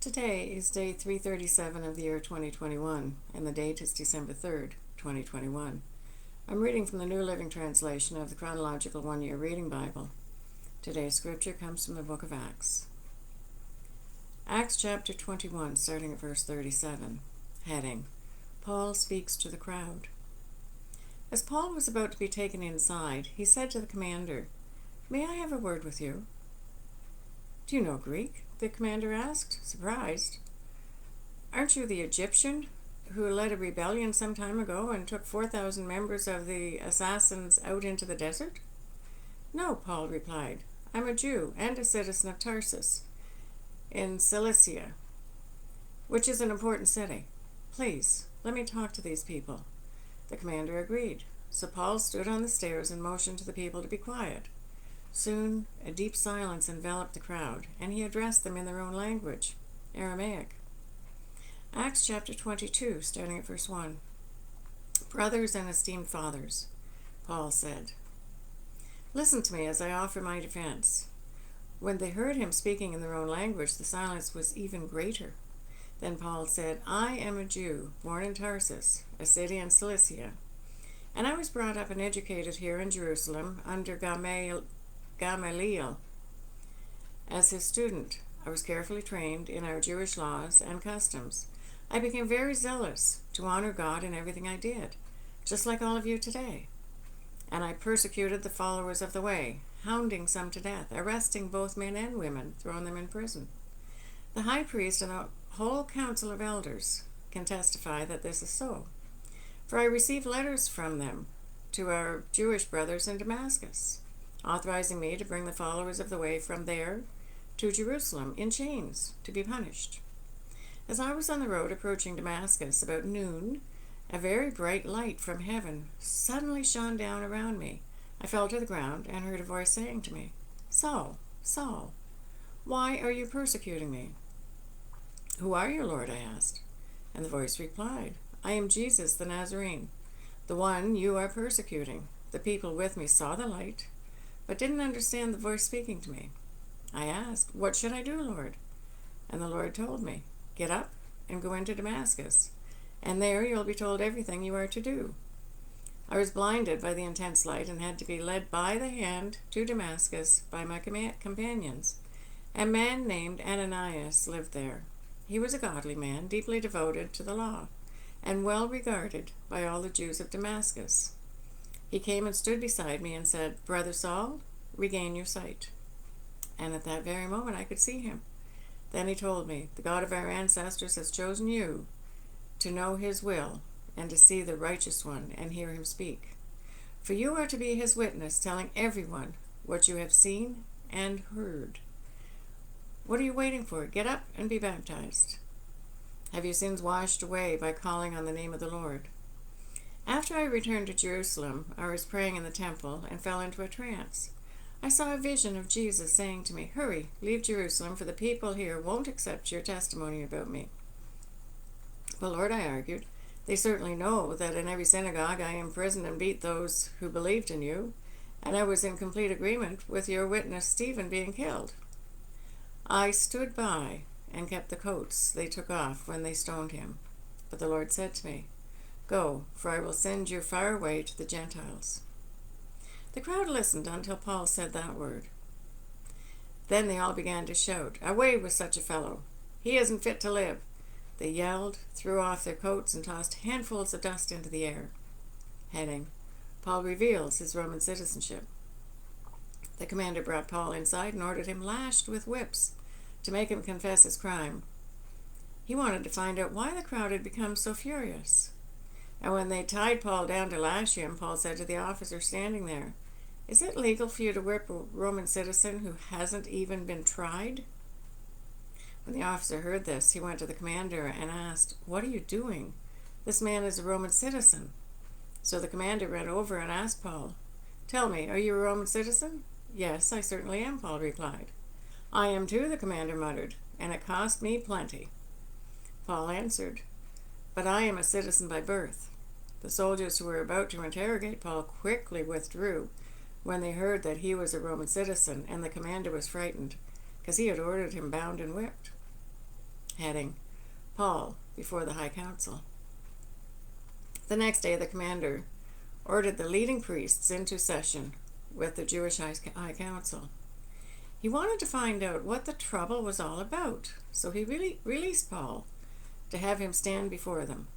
Today is day 337 of the year 2021, and the date is December 3rd, 2021. I'm reading from the New Living Translation of the Chronological One-Year Reading Bible. Today's scripture comes from the book of Acts. Acts chapter 21, starting at verse 37. Heading: Paul speaks to the crowd. As Paul was about to be taken inside, he said to the commander, "May I have a word with you?" "Do you know Greek?" the commander asked, surprised. "Aren't you the Egyptian who led a rebellion some time ago and took 4,000 members of the assassins out into the desert?" "No," Paul replied. "I'm a Jew and a citizen of Tarsus in Cilicia, which is an important city. Please, let me talk to these people." The commander agreed. So Paul stood on the stairs and motioned to the people to be quiet. Soon, a deep silence enveloped the crowd, and he addressed them in their own language, Aramaic. Acts chapter 22, starting at verse 1. "Brothers and esteemed fathers," Paul said, "listen to me as I offer my defense." When they heard him speaking in their own language, the silence was even greater. Then Paul said, "I am a Jew, born in Tarsus, a city in Cilicia, and I was brought up and educated here in Jerusalem under Gamaliel as his student. I was carefully trained in our Jewish laws and customs. I became very zealous to honor God in everything I did, just like all of you today. And I persecuted the followers of the way, hounding some to death, arresting both men and women, throwing them in prison. The high priest and the whole council of elders can testify that this is so. For I received letters from them to our Jewish brothers in Damascus, authorizing me to bring the followers of the way from there to Jerusalem in chains to be punished. As I was on the road approaching Damascus about noon, a very bright light from heaven suddenly shone down around me. I fell to the ground and heard a voice saying to me, 'Saul, Saul, why are you persecuting me?' 'Who are you, Lord?' I asked. And the voice replied, 'I am Jesus the Nazarene, the one you are persecuting.' The people with me saw the light, but didn't understand the voice speaking to me. I asked, 'What should I do, Lord?' And the Lord told me, 'Get up and go into Damascus, and there you'll be told everything you are to do.' I was blinded by the intense light and had to be led by the hand to Damascus by my companions. A man named Ananias lived there. He was a godly man, deeply devoted to the law, and well regarded by all the Jews of Damascus. He came and stood beside me and said, 'Brother Saul, regain your sight.' And at that very moment I could see him. Then he told me, 'The God of our ancestors has chosen you to know his will and to see the righteous one and hear him speak. For you are to be his witness, telling everyone what you have seen and heard. What are you waiting for? Get up and be baptized. Have your sins washed away by calling on the name of the Lord.' After I returned to Jerusalem, I was praying in the temple and fell into a trance. I saw a vision of Jesus saying to me, 'Hurry, leave Jerusalem, for the people here won't accept your testimony about me.' 'Well, Lord,' I argued, 'they certainly know that in every synagogue I imprisoned and beat those who believed in you, and I was in complete agreement with your witness Stephen being killed.' I stood by and kept the coats they took off when they stoned him. But the Lord said to me, 'Go, for I will send you far away to the Gentiles.'" The crowd listened until Paul said that word. Then they all began to shout, "Away with such a fellow! He isn't fit to live!" They yelled, threw off their coats, and tossed handfuls of dust into the air. Heading: Paul reveals his Roman citizenship. The commander brought Paul inside and ordered him lashed with whips to make him confess his crime. He wanted to find out why the crowd had become so furious. And when they tied Paul down to lash him, Paul said to the officer standing there, "Is it legal for you to whip a Roman citizen who hasn't even been tried?" When the officer heard this, he went to the commander and asked, "What are you doing? This man is a Roman citizen." So the commander ran over and asked Paul, "Tell me, are you a Roman citizen?" "Yes, I certainly am," Paul replied. "I am too," the commander muttered, "and it cost me plenty." Paul answered, "But I am a citizen by birth." The soldiers who were about to interrogate Paul quickly withdrew when they heard that he was a Roman citizen, and the commander was frightened, because he had ordered him bound and whipped. Heading: Paul before the High Council. The next day the commander ordered the leading priests into session with the Jewish High Council. He wanted to find out what the trouble was all about, so he released Paul to have him stand before them.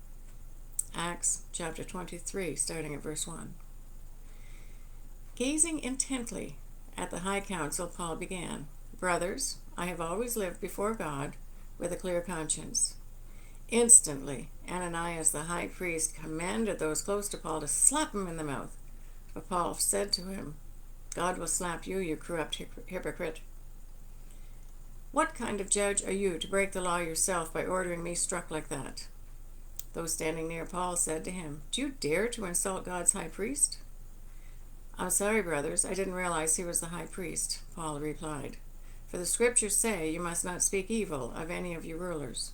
Acts chapter 23, starting at verse 1. Gazing intently at the High Council, Paul began, "Brothers, I have always lived before God with a clear conscience." Instantly, Ananias the high priest commanded those close to Paul to slap him in the mouth. But Paul said to him, "God will slap you, you corrupt hypocrite. What kind of judge are you to break the law yourself by ordering me struck like that?" Those standing near Paul said to him, "Do you dare to insult God's high priest?" "I'm sorry, brothers, I didn't realize he was the high priest," Paul replied. "For the scriptures say you must not speak evil of any of you rulers."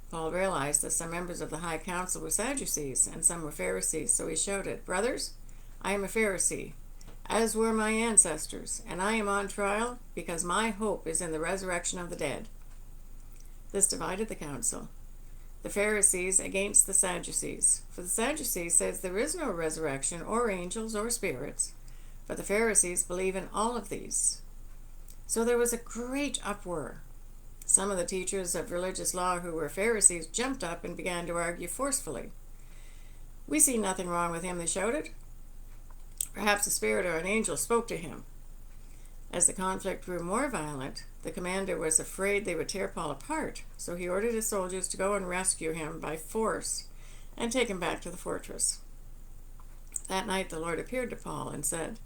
Paul realized that some members of the High Council were Sadducees and some were Pharisees, so he shouted, "Brothers, I am a Pharisee, as were my ancestors, and I am on trial because my hope is in the resurrection of the dead." This divided the council. The Pharisees against the Sadducees. For the Sadducees says there is no resurrection or angels or spirits, but the Pharisees believe in all of these. So there was a great uproar. Some of the teachers of religious law who were Pharisees jumped up and began to argue forcefully. "We see nothing wrong with him," they shouted. "Perhaps a spirit or an angel spoke to him." As the conflict grew more violent, the commander was afraid they would tear Paul apart, so he ordered his soldiers to go and rescue him by force and take him back to the fortress. That night the Lord appeared to Paul and said,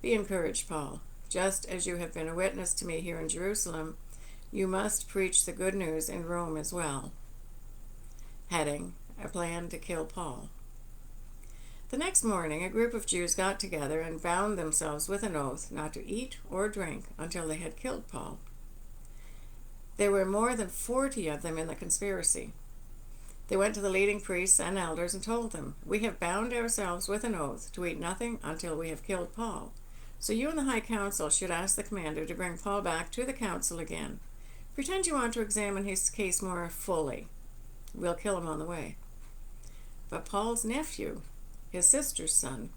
"Be encouraged, Paul. Just as you have been a witness to me here in Jerusalem, you must preach the good news in Rome as well." Heading: A plan to kill Paul. The next morning, a group of Jews got together and bound themselves with an oath not to eat or drink until they had killed Paul. There were more than 40 of them in the conspiracy. They went to the leading priests and elders and told them, "We have bound ourselves with an oath to eat nothing until we have killed Paul. So you and the High Council should ask the commander to bring Paul back to the council again. Pretend you want to examine his case more fully. We'll kill him on the way." But Paul's nephew, his sister's son,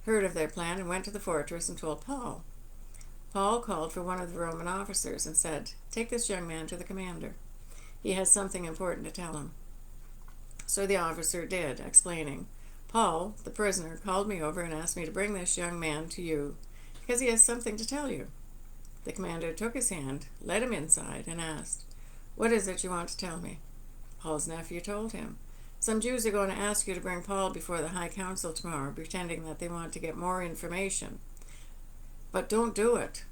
heard of their plan and went to the fortress and told Paul. Paul called for one of the Roman officers and said, "Take this young man to the commander. He has something important to tell him." So the officer did, explaining, "Paul, the prisoner, called me over and asked me to bring this young man to you because he has something to tell you." The commander took his hand, led him inside, and asked, "What is it you want to tell me?" Paul's nephew told him, "Some Jews are going to ask you to bring Paul before the High Council tomorrow, pretending that they want to get more information. But don't do it.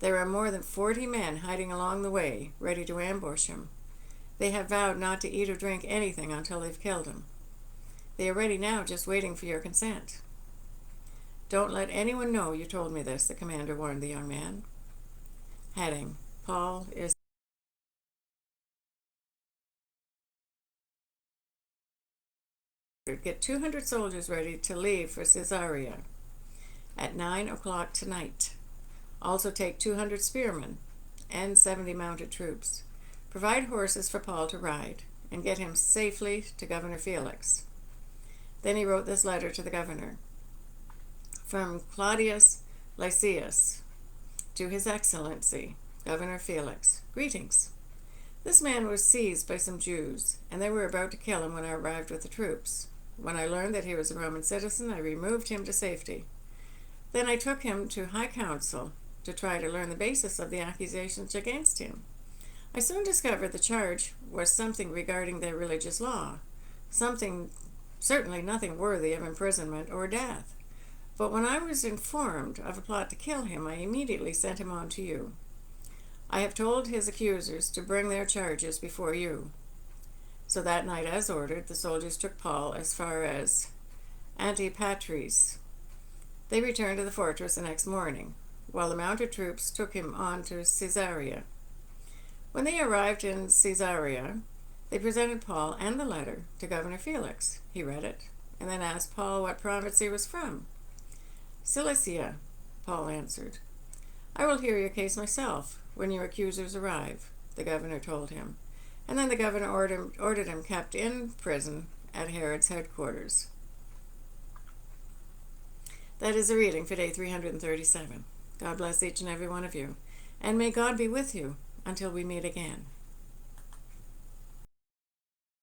There are more than 40 men hiding along the way, ready to ambush him. They have vowed not to eat or drink anything until they've killed him. They are ready now, just waiting for your consent." "Don't let anyone know you told me this," the commander warned the young man. Heading: Paul is get 200 soldiers ready to leave for Caesarea at 9 o'clock tonight. Also take 200 spearmen and 70 mounted troops. Provide horses for Paul to ride and get him safely to Governor Felix. Then he wrote this letter to the governor. From Claudius Lysias to His Excellency, Governor Felix. Greetings. This man was seized by some Jews, and they were about to kill him when I arrived with the troops. When I learned that he was a Roman citizen, I removed him to safety. Then I took him to High Council to try to learn the basis of the accusations against him. I soon discovered the charge was something regarding their religious law, certainly nothing worthy of imprisonment or death. But when I was informed of a plot to kill him, I immediately sent him on to you. I have told his accusers to bring their charges before you." So that night, as ordered, the soldiers took Paul as far as Antipatris. They returned to the fortress the next morning, while the mounted troops took him on to Caesarea. When they arrived in Caesarea, they presented Paul and the letter to Governor Felix. He read it, and then asked Paul what province he was from. "Cilicia," Paul answered. "I will hear your case myself when your accusers arrive," the governor told him. and then the governor ordered him kept in prison at Herod's headquarters. That is a reading for day 337. God bless each and every one of you, and may God be with you until we meet again.